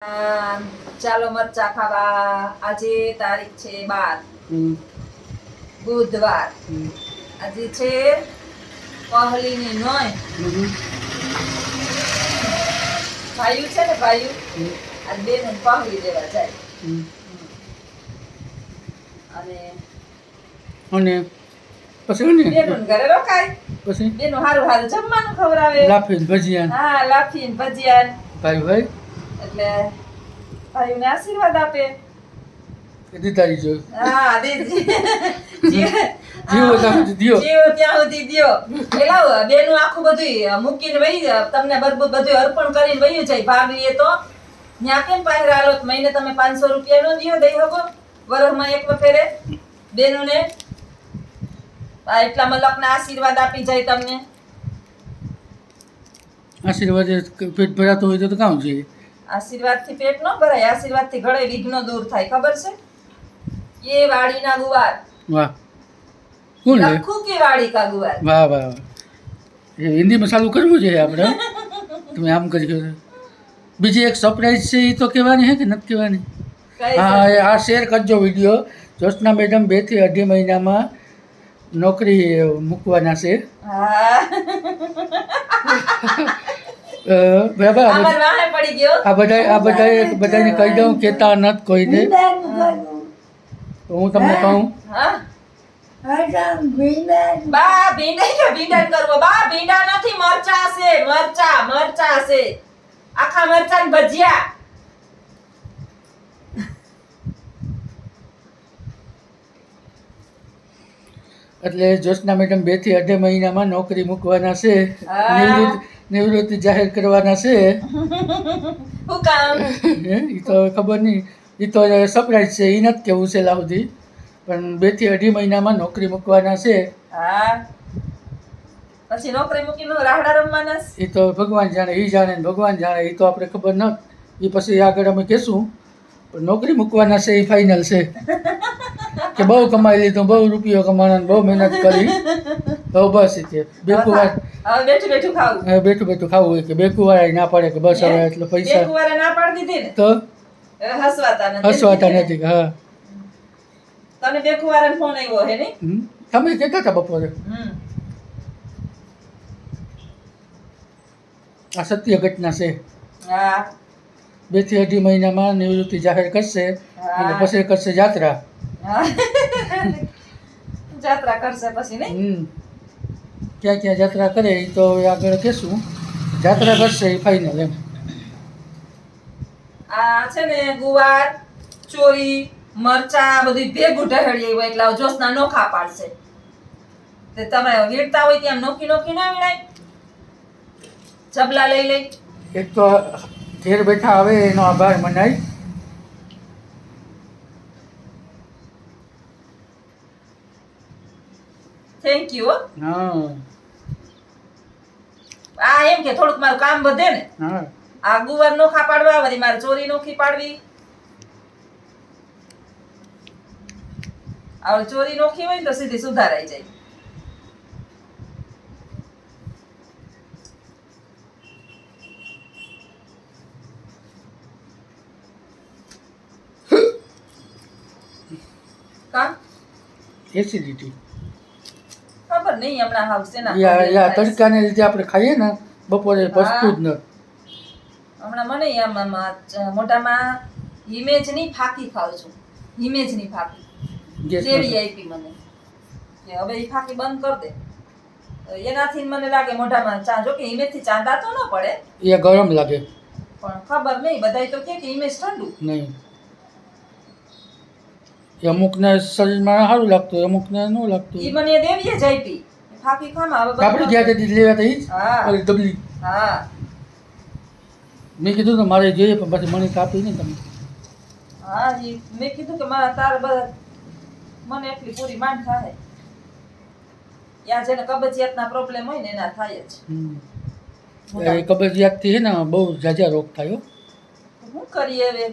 ચાલો મરચા ખાવા. આજે તારીખ છે 12 બુધવાર. આજે છે પહલીની નોય. ભાઈયું છે ને ભાઈયું આજ બેન પહલી દેવા જાય અને પછી બેન ઘરે રોકાય. પછી બેનું હારું હારું જમવાનું ખવડાવે. લાફી ભજીયા. હા, લાફી ભજીયા. ભાઈ એટલે ભાઈઓને આશીર્વાદ આપે. દીધારી જો. હા, દીદી જીવો ત્યાં સુધી દ્યો. જીવો ત્યાં સુધી દ્યો. પેલા બેનું આખું બધું મૂકીને વહી તમને બધું અર્પણ કરીને વહ્યું જાય. ભાગ લઈએ તો ત્યાં કેમ પાસે હાલો મહિને તમે 500 રૂપિયા નો દ્યો દઈ શકો વરસમાં એક વખેરે બેનોને. એટલા મલકના આશીર્વાદ આપી જાય તમને. આશીર્વાદ પેટ ભરાતો હોય તો કામ છે. આશીર્વાદથી પેટ ન ભરાય, આશીર્વાદથી ઘણે વિઘ્નો દૂર થાય. ખબર છે? એ વાડીના ગુવાર. વાહ, કોણ છે? લખું કે વાડી કા ગુવાર. વાહ વાહ, એ હિન્દીમાં ચાલુ કરવું જોઈએ આપણે. તમે આમ કરી. બીજી એક સરપ્રાઈઝ છે, એ તો કહેવાની છે કે નથી કહેવાની? હા, આ શેર કરજો વિડીયો. જ્યોત્સના મેડમ 2 થી 2.5 મહિનામાં નોકરી મૂકવાના છે. બરાબર. આ બધાને કહી દઉં, કહેતા નથી કોઈને. હું તમને કહું, બા ભીંડા કરવો. બા ભીંડા નથી, મરચા છે. મરચા છે, આખા મરચા ને ભજીયા. એટલે જ્યોત્સના મેડમ 2 થી 2.5 મહિનામાં નોકરી મૂકવાના છે. નિવૃત્તિ જાહેર કરવાના છે. હું કામ? એ તો ખબર નહીં, એ તો સરપ્રાઈઝ છે, એ નથી કેવું છે લાવધી. પણ 2 થી 2.5 મહિનામાં નોકરી મૂકવાના છે. હા, પછી નોકરી મૂકીને રાહડા રમવાના. એ તો ભગવાન જાણે, એ જાણે ભગવાન જાણે, એ તો આપણે ખબર નથી. એ પછી આગળ અમે કહેશું. પણ નોકરી મૂકવાના છે એ ફાઇનલ છે. કે બહુ કમાઈ લીધું, બહુ રૂપિયો કમાવાનો, બહુ મહેનત કરી, તો બસ કે બેકુવાર બેઠું ખાવું હોય કે બેકુવાર ના પડે કે બસ હવે એટલે પૈસા ના પાડી દીધી ને તો હસવાતા નથી. હા, તને બેકુવારનો ફોન આવ્યો હે ને? તમે કહેતા હતા બપોરે. આ સત્ય ઘટના છે. હા, 2 થી 2.5 મહિનામાં નિવૃત્તિ જાહેર કરશે અને પછી કરશે જાત્રા. જાત્રા કરશે પછી નહીં. ક્યાં ક્યાં જાત્રા કરે એ તો હવે આગળ કહેશું. જાત્રા કરશે એ ફાઇનલ એમ. આ છે ને ગુવાર, ચોરી, મરચા બધું ભેગું ઢહળી હોય એટલે જોશના નોખા પાડશે. તે તમે વીણતા હોય ત્યાં નોખી ના વીણાય. ચબલા લઈ એક તો ઘેર બેઠા આવે એનો આભાર મનાય. Thank you. હા, આ એમ કે થોડુંક મારું કામ વધે ને. હા, આ ગુવાર નોખા પાડવા, વળી મારે ચોરી નોખી પાડવી. આ ચોરી નોખી હોય ને તો સીધી સુધારાઈ જાય. કામ એસિડિટી. ખબર નહીં હમણાં હાવશે ના. યા તડકાને લીધે આપણે ખાઈએ ને બપોરે પચતું જ નથી. હમણાં મને આમ મોઢામાં હિમેજની ફાકી ખાવ છું. હિમેજની ફાકી જેવી આપી મને કે હવે એ ફાકી બંધ કર દે. એનાથી મને લાગે મોઢામાં ચા. જો કે હિમેજથી ચાંદા તો ન પડે, એ ગરમ લાગે. પણ ખબર નહીં, બધાય તો કે હિમેજ ઠંડુ નહીં. અમુકને શરીરમાં સારું લાગતું, અમુકને ન લાગતું. ઈ મને દેવીએ જ આપી ફાકી ખામાં. હવે આપણે ગયા તે લેવા હતા ઈ જ. હા, ઓલી ડબલી. હા, મેં કીધું ને મારે જોઈએ, પણ પછી મને કાપી નહીં તમે. હા, મેં કીધું કે મારા તાર બધા મને એટલી પૂરી માંડ થાય. યા જેને કબજિયાતના પ્રોબ્લેમ હોય ને એના થાય જ. એ કબજિયાતથી છે ને બહુ ઝાઝા રોગ થાય. શું કરીએ હવે?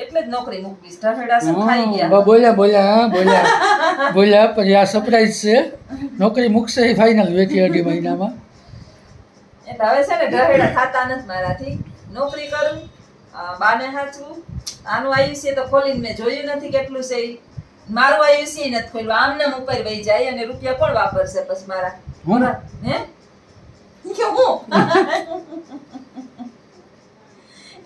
એટલે જ નોકરી મૂકવીશ. ઢહેડા શું ખાઈ ગયા. બોલ્યા પછી આ સરપ્રાઈઝ છે. નોકરી મૂકશે એ ફાઇનલ 2 થી 2.5 મહિનામાં. એટલે હવે છે ને ઢહેડા થતા નથી મારાથી. નોકરી કરું બાને હાચવું આનું આયુષ્ય તો ખોલીને મેં જોયું નથી કેટલું છે ઈ. મારું આયુષ્ય નથી ખોલ્યું આમને ઉપર વહી જાય અને રૂપિયા કોણ વાપરશે પછી મારા હું હે કે હું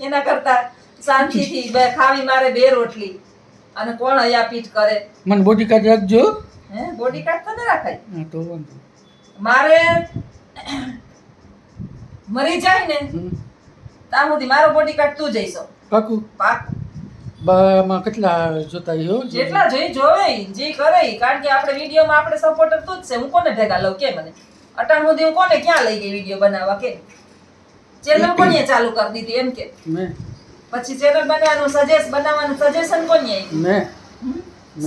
એના કરતા શાંતિથી ખાવી મારે 2 રોટલી અને કોણ હયા પીઠ કરે મને બોડી કાર્ડ રાખજો. હે બોડી કાર્ડ તો ન રાખાય હા તો વાંધો. મારે મરી જાય ને ત્યાં સુધી મારો બોડી કાર્ડ તું જઈશો પાકું. પાક બામાં કેટલા જોતા હો જેટલા જોઈ જોવે ઈ, જે કરે ઈ. કારણ કે આપણે વિડીયોમાં આપણે સપોર્ટર તું જ છે હું કોને ભેગા લઉં કે મને અટાણ સુધી હું કોને ક્યાં લઈ ગઈ વિડીયો બનાવવા કે ચેનલ કોને ચાલુ કરી દીધી એમ કે મેં પછી ચેનલ બનાવવાનું સજેશન કોને આપ્યું મેં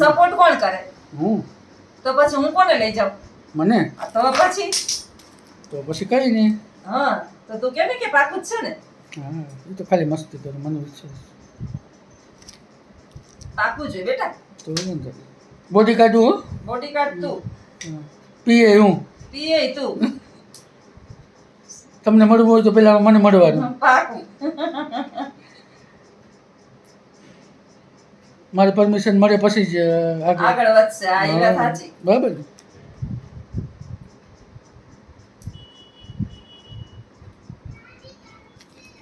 સપોર્ટ કોણ કરે હું તો પછી હું કોને લઈ જાઉં મને તો પછી તો પછી કઈ નહીં. હા તો તું કે ને કે પાકું જ છે ને હા એ તો ખાલી મસ્તી કરું મને વિશ્વાસ. પાકું જોઈએ બેટા તો વાંધો. બોડી કાર્ડ હું બોડી કાર્ડ તું પીએ હું પીએ તું તમને મળવું હોય તો પેલા મને મળવાનું. પાકું મારે પરમિશન મળે પછી જ આગળ વધશે આ એ વાત સાચી બરાબર ને?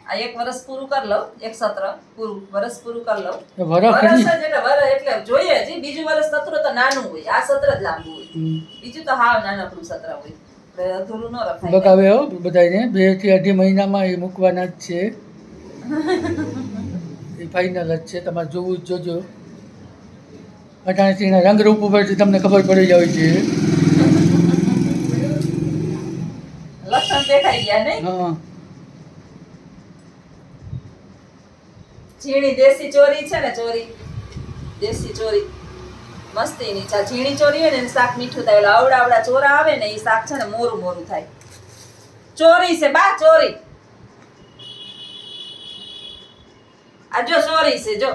આ 1 વર્ષ પૂરું કરી લઉં એક સત્ર પૂરું વર્ષ પૂરું કરી લઉં એ વરસ વર્ષ કરી જ એટલે જોઈએ જી બીજું વર્ષ સત્ર તો નાનું હોય આ સત્ર જ લાંબુ હોય બીજું તો હાવ નાનકડું સત્ર હોય એટલે અધૂરું ન રખાય બકાવે હો બધાને 2 થી 2.5 મહિનામાં એ મૂકવાના જ છે. એ ફાઇનલ જ છે. તમારે જોવું જ જોજો. અટાણેથી એના રંગરૂપ ઉપરથી તમને ખબર પડી જાય છે. લક્ષણ દેખાઈ ગયા નહીં હા ઝીણી દેશી ચોરી છે ને ચોરી દેશી ચોરી મસ્તીની છે ઝીણી ચોરી હોય ને એનું શાક મીઠું થાય ઓલા આવડા ચોરા આવે ને એ શાક છે ને મોરું મોરું થાય ચોરી છે બા ચોરી આ જો ચોરી છે જો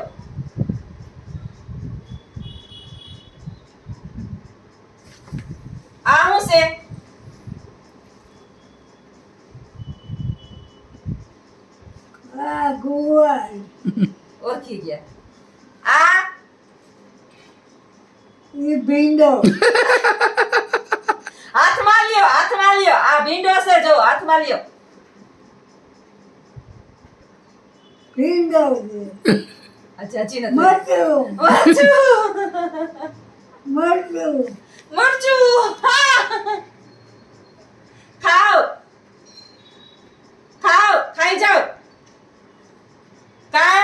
આ શું છે ઓળખી ગયા આ એ ભીંડો હાથમાં લ્યો આ ભીંડો છે જો હાથમાં લ્યો ભીંડો અચ્છા ચી નથી મરચું મરચું મરચું મરચું ખાઓ ખાઈ જાઓ કા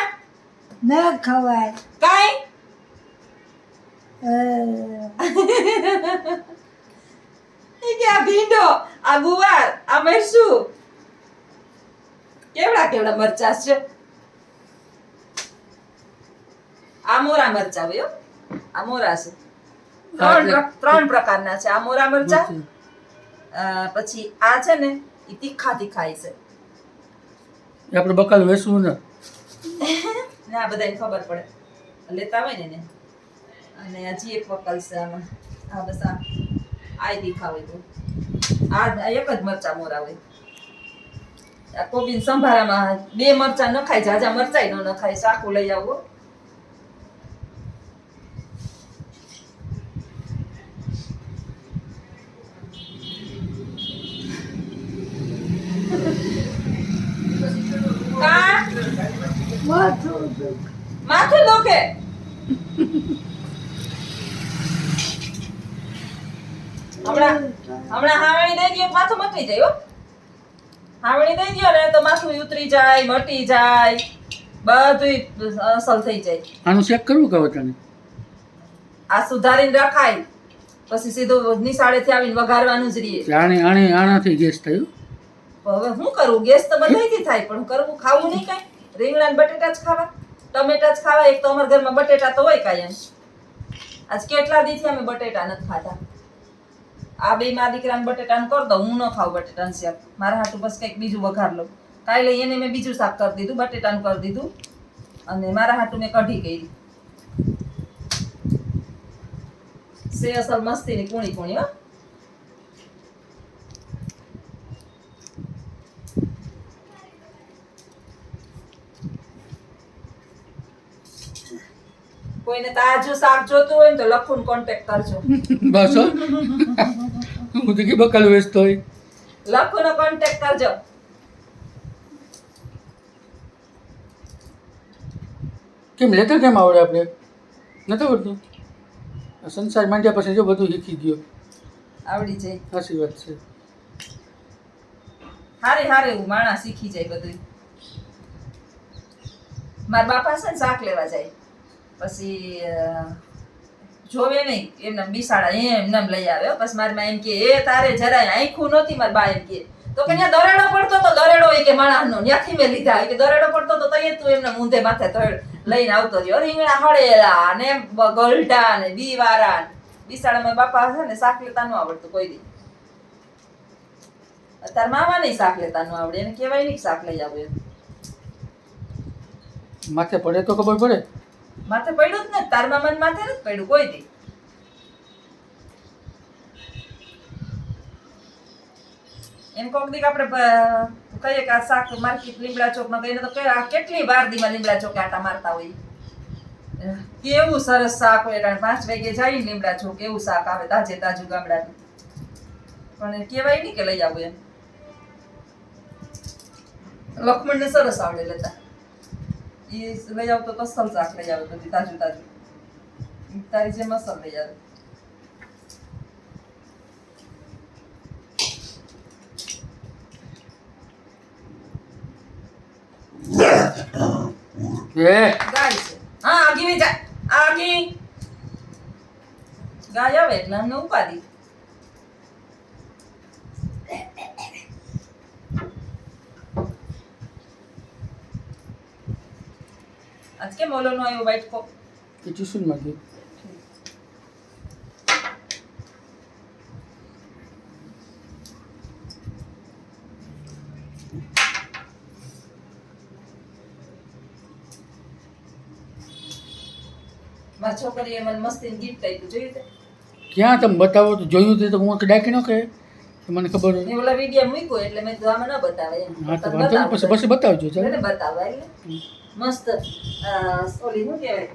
ન ખવાય કાઈ એ કે આ ભીંડો આ ગુવાર આ મરચું કેવડા મરચા છે આ મોરા મરચા હોય હો. આ મોરા છે ત્રણ પ્રકારના છે આ મોરા મરચા પછી આ છે ને એ તીખા છે આપણે બકાલ વેચવું ને ને આ બધાને ખબર પડે લેતા હોય ને અને હજી એક વકલ છે આમાં આ બસ આ તીખા હોય તો આ એક જ મરચા મોરા હોય આ કોબીન સંભારામાં 2 મરચા નખાય જાજા મરચાઈ ન નખાય સાકું લઈ આવો માથું દુખે હમણાં હાવણી દઈ દો માથું મટી જાય હો હાવણી દઈ દો ને તો માથું ઉતરી જાય મટી જાય બધું અસલ થઈ જાય આનું ચેક કરવું કે તને આ સુધારીને રખાય પછી સીધું નિશાળેથી આવીને વઘારવાનું જ રહીએ આનાથી ગેસ થયું. હવે શું કરવું ગેસ તો બધાયથી થાય પણ કરવું ખાવું નહીં કઈ રીંગણા ને બટેટા જ ખાવા ટમેટા જ ખાવા એક તો અમારા ઘરમાં બટેટા તો હોય કાંઈ એમ આજ કેટલા દીથી અમે બટેટા નથી ખાતા આ બે માં દીકરાને બટેટાનું કરી દઉં હું ન ખાઉં બટેટાનું શાક મારા હાટું બસ કંઈક બીજું વઘાર લઉં કાલે એને મેં બીજું શાક કરી દીધું બટેટાનું કરી દીધું અને મારા હાટું મેં કઢી કરી સે અસલ મસ્તીની કુણી કુણી હો કોઈને તાજું શાક જોતું હોય ને તો લખુન કોન્ટેક્ટ કરજો. બસ હો. હું તો કે બકલ વેચતો હોય. લખુનો કોન્ટેક્ટ કરજો. કેમ લેટર કેમ આવડે આપણે નથી આવડતું? આ સંસાર માંડ્યા પછી જો બધું શીખી ગયો. આવડી જાય. સાચી વાત છે. હારે એવું માણસ શીખી જાય બધું. મારા બાપા છે ને શાક લેવા જાય પછી જોવે નહીં એમને બિસાડા એમને લઈ આવ્યો. પછી મારી માં એમ કે એ તારે જરાય આંખું નહોતી. મારા બા એમ કે તો કે ત્યાં દરેડો પડતો તો દરેડો એ કે માણસનો ત્યાંથી મેં લીધા કે દરેડો પડતો તો તઈ તું એમને મૂંધે માથે લઈને આવતો રહ્યો. રીંગણા હળેલા ને ગલટા ને બીવારા બિસાડા મારા બાપા છે ને શાક લેતા ન આવડતું કોઈ દી. અત્યારે મામા નહીં શાક લેતા ન આવડે એને કહેવાય નહીં શાક લઈ આવો એમ. માથે પડે તો ખબર પડે. માથે પડ્યું જ ને તાર મામા માથે નથી પડ્યું કોઈ દી. એને કોક દીક આપણે કહીએ કે આ શાક માર્કેટ લીમડા ચોકમાં કહીને તો આ કેટલી વાર દીમાં લીમડા ચોકે આટા મારતા હોય. કેવું સરસ શાક હોય. 5 વાગે જાય લીમડા ચોક કેવું શાક આવે તાજે તાજું ગામડાનું. પણ કહેવાય નહીં કે લઈ આવું એમ. લક્ષ્મણને સરસ આવડે લેતા. એ લઈ આવતો તો અસલ શાક લઈ આવે બધી તાજું તાજું. તારી જેમ અસલ લઈ આવે. એ ગાય છે. હા આગી વે જા આગી. ગાય આવે એટલે અમને ઉપાડી. આજ કેમ ઓલો નો આવ્યો વ્હાઈટ કોક? એ ટ્યુશનમાં ગયું. મારી છોકરીએ મને મસ્તીની ગિફ્ટ આપ્યું જોયું તે? ક્યાં તમે બતાવો તો જોયું તે તો હું ડાકી ન કહે મને ખબર હોય. એ ઓલા વિડીયો મૂક્યો એટલે મેં કીધું આમાં ન બતાવે એમ. હા તો વાંધો નહીં પછી બતાવજો ચાલો. એને બતાવે એટલે મસ્ત ઓલી શું કહેવાય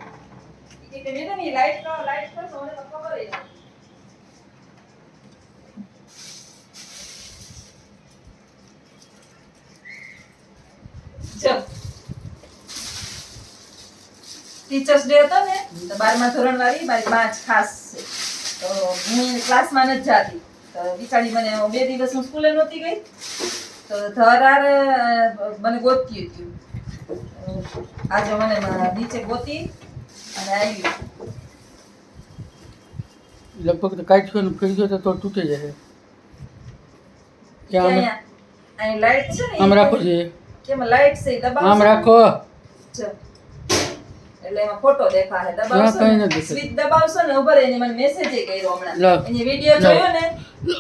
કે મેડમ એ લાઈટ કરશો મને તો ખબર જ નથી. ટીચર્સ ડે હતો ને તો 12મા ધોરણ વાળી મારી બા જ ખાસ છે. તો હું ક્લાસમાં નથી જાતી. તો બિચારી મને 2 દિવસ હું સ્કૂલે નહોતી ગઈ તો ધરાર મને ગોતતી હતી. આજે મને નીચે ગોતી અને આવી. લગભગ તો કાંઈ થયું ફરી ગયો તો તૂટી જાય. ક્યાં અહીં લાઈટ છે ને આમ રાખો છે. કેમ લાઈટ છે દબાવ આમ રાખો. એટલે એમાં ફોટો દેખાશે. દબાવશો સ્વિચ દબાવશો ને ઉપર એની મને મેસેજ કર્યો હમણાં. એની વિડિયો જોયો ને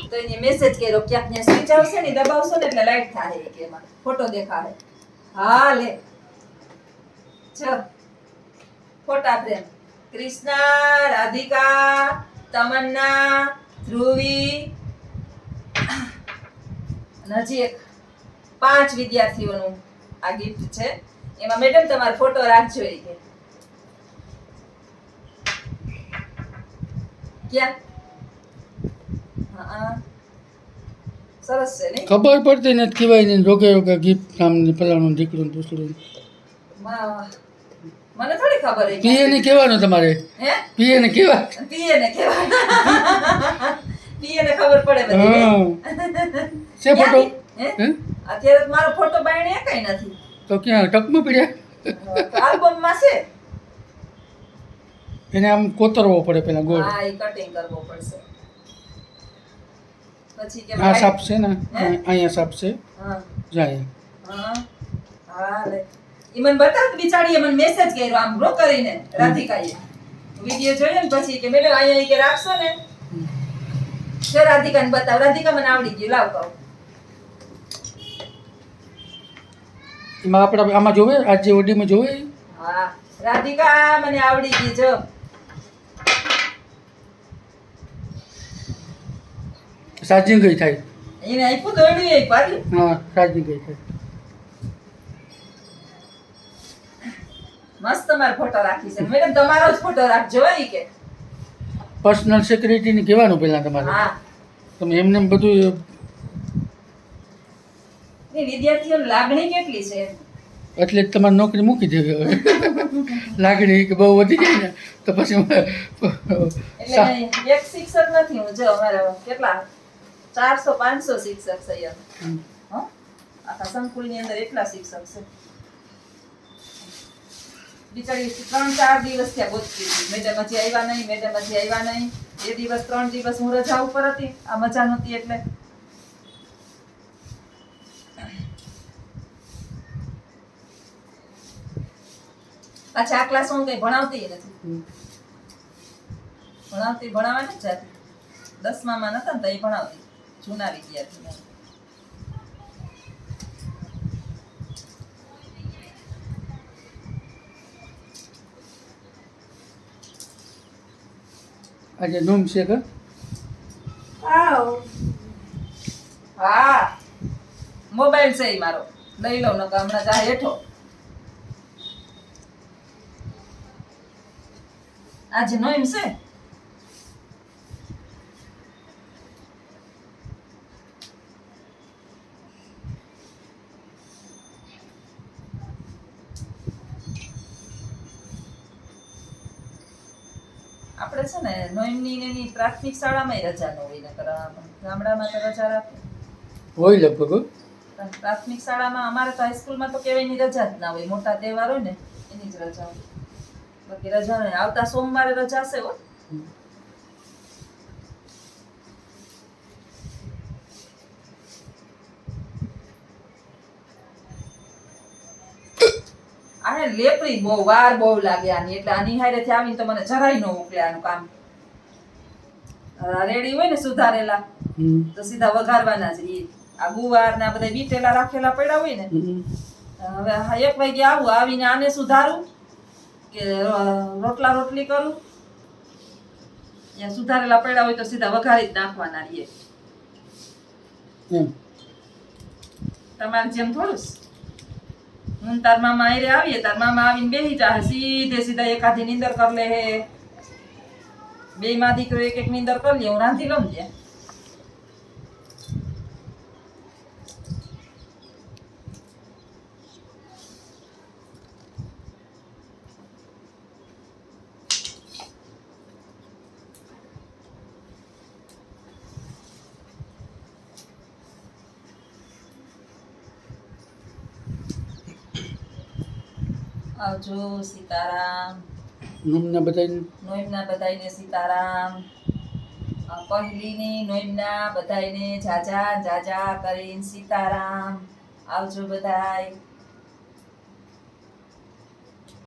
તો એની મેસેજ કર્યો ક્યાંક ત્યાં સ્વિચ આવશે ને દબાવશો ને એટલે લાઈટ થાય કે એમાં ફોટો દેખાશે. હા લે ચલ ફોટા ફ્રેમ. કૃષ્ણા, રાધિકા, તમન્ના, ધ્રુવી અને હજી એક 5 વિદ્યાર્થીઓનું આ ગિફ્ટ છે. એમાં મેડમ તમારો ફોટો રાખજો એ કે ક્યાં? હા સરસ છે ને. ખબર પડતી નથી કહેવાય ને રોગે રોગે ગિફ્ટ આમ પેલાનું દીકરું પૂછડું. મને થોડી ખબર હે. પીએ ને કહેવાનું તમારે. હે પીએ ને કહેવા. પીએ ને ખબર પડે બધી. હા છે ફોટો. હે અત્યારે મારો ફોટો બાયણે કઈ નથી તો ક્યાં ટકમાં પડ્યા. આલ્બમ માં છે. એને આમ કોતરવો પડે પેલા ગોળ. હા એ કટિંગ કરવો પડશે પછી કે આ સાપ છે ને અહીંયા સાપ છે. હા જાય. હા હા લે ઈ મને બતાવ બિચારીએ મને મેસેજ કર્યો આમ બ્રો કરીને રાધિકાએ વિડિયો જોયો ને પછી કે મેડમ અહીંયા કે રાખશો ને જો રાધિકાને બતાવ. રાધિકા મને આવડી ગયું લાવ કહું. એમાં આપણે આમાં જોવે આજે ઓડીમાં જોવે. હા રાધિકા મને આવડી ગઈ જો. ચાર્જિંગ ગઈ થાય. એને આપ્યું દોડ્યું એક પાડી. હા ચાર્જિંગ ગઈ થાય. મસ્ત તમારો ફોટો રાખી છે મેડમ, તમારો જ ફોટો રાખજો ઈ કે. પર્સનલ સિક્યુરિટીને કહેવાનું પહેલાં તમારે. હા, તમે એમને એમ બધું એ વિદ્યાર્થીઓની લાગણી કેટલી છે. એટલે જ તમારે નોકરી મૂકી દેવી હવે. લાગણી કે બહુ વધી જાય ને તો પછી એટલે એક શિક્ષક નથી હું, જો અમારે કેટલા 400-500 શિક્ષક છે અહીંયા. હો, આખા સંકુલની અંદર એટલા શિક્ષક છે. બિચારી 3-4 દિવસ ત્યાં ગોતતી હતી, મેડમ હજી આવ્યા નહીં, મેડમ હજી આવ્યા નહીં. 2 દિવસ 3 દિવસ હું રજા ઉપર હતી, આ મજા નહોતી એટલે. પાછા આ ક્લાસ હું કઈ ભણાવતી નથી. ભણાવવાની જ જાતી. 10માં નતા ને તો એ ભણાવતી, જૂના વિદ્યાર્થી. આજે નોમ છે કે આવ હા, મોબાઈલ છે ઈ મારો, લઈ લો નકર હમણાં જા હેઠો. આજે નોઈમ છે. આપણે છે ને નોઈમની ને એની પ્રાથમિક શાળામાં રજા ન હોય, નકર ગામડામાં તો રજા રાખે. હોય લગભગ હો. પ્રાથમિક શાળામાં અમારે તો હાઈસ્કૂલમાં તો કેવાયની રજા જ ના હોય, મોટા તહેવાર હોય ને એની જ રજા હોય. બાકી રજા નહીં. આવતા સોમવારે રજા છે હો. આને લેપડી બહુ વાર બહુ લાગે આની, એટલે આની હારેથી આવીને તો મને જરાય ન ઉકલે આનું કામ. રેડી હોય ને સુધારેલા તો સીધા વઘારવાના જ. ઈ આ ગુવાર ને આ બધા બીટેલા રાખેલા પડ્યા હોય ને, હવે 1 વાગે આવું, આવીને આને સુધારું કે રોટલા રોટલી કરું, યા સુધારેલા પડ્યા હોય તો સીધા વઘારી જ નાખવાના રહીએ. તમારે જેમ થોડું. હું તાર મામા આયરે આવીએ, તાર મામા આવીને બેસી જાય, સીધે એકાદી નીંદર કરી લે. બે માં દીકરો એક નીંદર કરી લે, હું રાંધી લઉં ને. આવજો, સીતારામ. નોમના બધાને નોઈમના બધાયને સીતારામ. પહેલીની નોઈમના બધાયને જાજા જાજા કરીને સીતારામ. આવજો બધાય.